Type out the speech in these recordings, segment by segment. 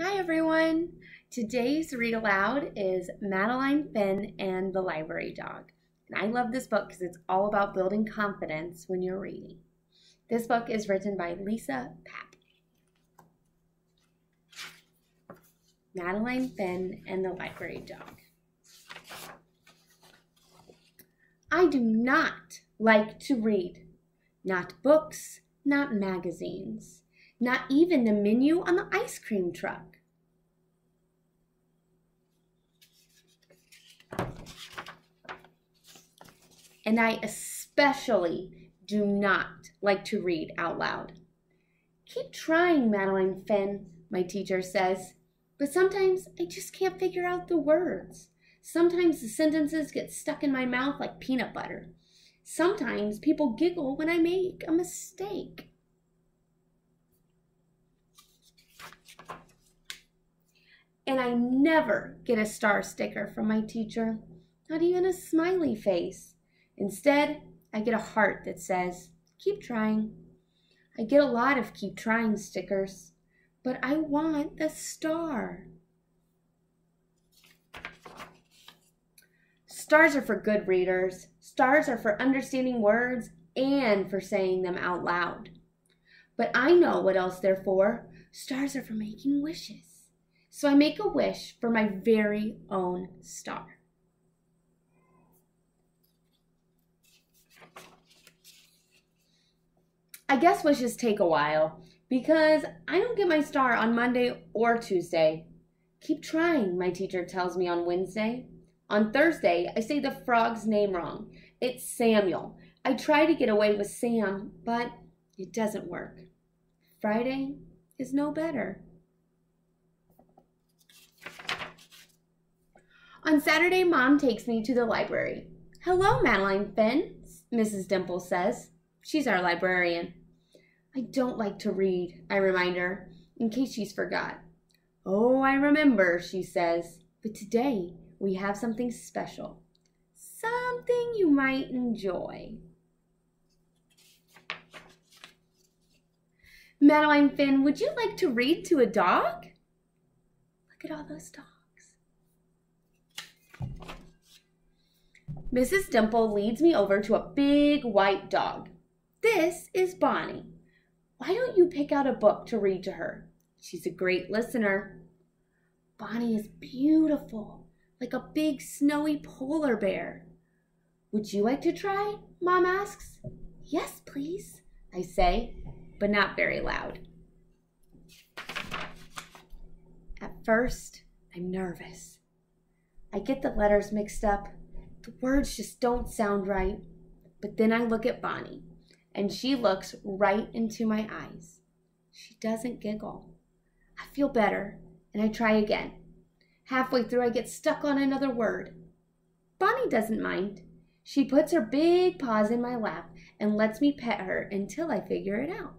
Hi everyone! Today's read aloud is Madeline, Finn, and the Library Dog. And I love this book because it's all about building confidence when you're reading. This book is written by Lisa Papp. Madeline, Finn, and the Library Dog. I do not like to read. Not books, not magazines. Not even the menu on the ice cream truck. And I especially do not like to read out loud. Keep trying, Madeline, Finn, my teacher says, but sometimes I just can't figure out the words. Sometimes the sentences get stuck in my mouth like peanut butter. Sometimes people giggle when I make a mistake. And I never get a star sticker from my teacher, not even a smiley face. Instead, I get a heart that says, keep trying. I get a lot of keep trying stickers, but I want the star. Stars are for good readers. Stars are for understanding words and for saying them out loud. But I know what else they're for. Stars are for making wishes. So I make a wish for my very own star. I guess wishes take a while because I don't get my star on Monday or Tuesday. Keep trying, my teacher tells me on Wednesday. On Thursday, I say the frog's name wrong. It's Samuel. I try to get away with Sam, but it doesn't work. Friday is no better. On Saturday, Mom takes me to the library. Hello, Madeline, Finn, Mrs. Dimple says. She's our librarian. I don't like to read, I remind her, in case she's forgot. Oh, I remember, she says, but today we have something special. Something you might enjoy. Madeline, Finn, would you like to read to a dog? Look at all those dogs. Mrs. Dimple leads me over to a big white dog. This is Bonnie. Why don't you pick out a book to read to her? She's a great listener. Bonnie is beautiful, like a big snowy polar bear. Would you like to try? Mom asks. Yes, please, I say, but not very loud. At first, I'm nervous. I get the letters mixed up. The words just don't sound right. But then I look at Bonnie, and she looks right into my eyes. She doesn't giggle. I feel better, and I try again. Halfway through, I get stuck on another word. Bonnie doesn't mind. She puts her big paws in my lap and lets me pet her until I figure it out.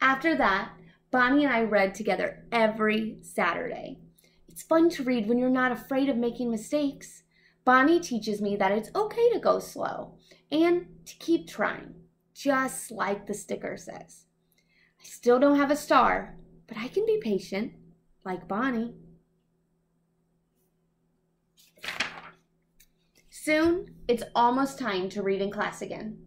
After that, Bonnie and I read together every Saturday. It's fun to read when you're not afraid of making mistakes. Bonnie teaches me that it's okay to go slow and to keep trying, just like the sticker says. I still don't have a star, but I can be patient, like Bonnie. Soon, it's almost time to read in class again.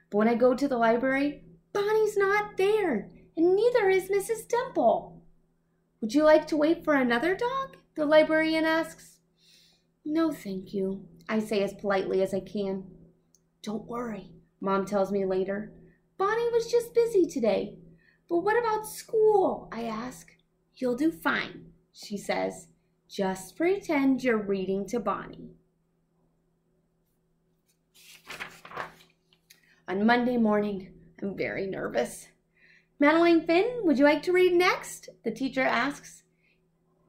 But when I go to the library, Bonnie's not there, and neither is Mrs. Dimple. Would you like to wait for another dog? The librarian asks. No, thank you, I say as politely as I can. Don't worry, Mom tells me later. Bonnie was just busy today. But what about school? I ask. You'll do fine, she says. Just pretend you're reading to Bonnie. On Monday morning, I'm very nervous. Madeline, Finn, would you like to read next? The teacher asks.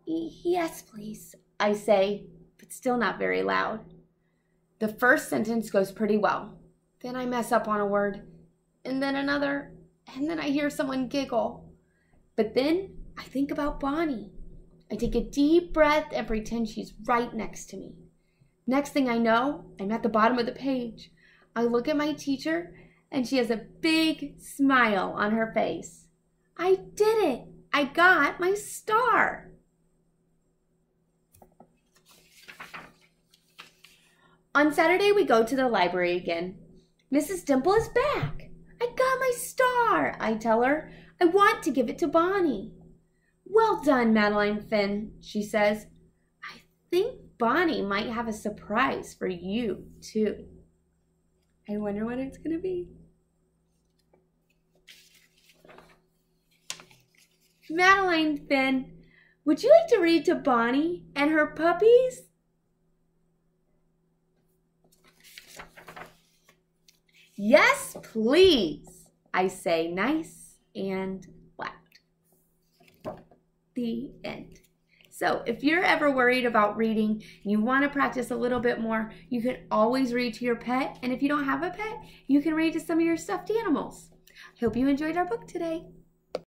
Yes, please, I say, but still not very loud. The first sentence goes pretty well. Then I mess up on a word, and then another, and then I hear someone giggle. But then I think about Bonnie. I take a deep breath and pretend she's right next to me. Next thing I know, I'm at the bottom of the page. I look at my teacher, and she has a big smile on her face. I did it. I got my star. On Saturday, we go to the library again. Mrs. Dimple is back. I got my star, I tell her. I want to give it to Bonnie. Well done, Madeline Finn, she says. I think Bonnie might have a surprise for you, too. I wonder what it's going to be. Madeline Finn, would you like to read to Bonnie and her puppies? Yes, please, I say, nice and loud. The end. So if you're ever worried about reading and you want to practice a little bit more, you can always read to your pet. And if you don't have a pet, you can read to some of your stuffed animals. I hope you enjoyed our book today.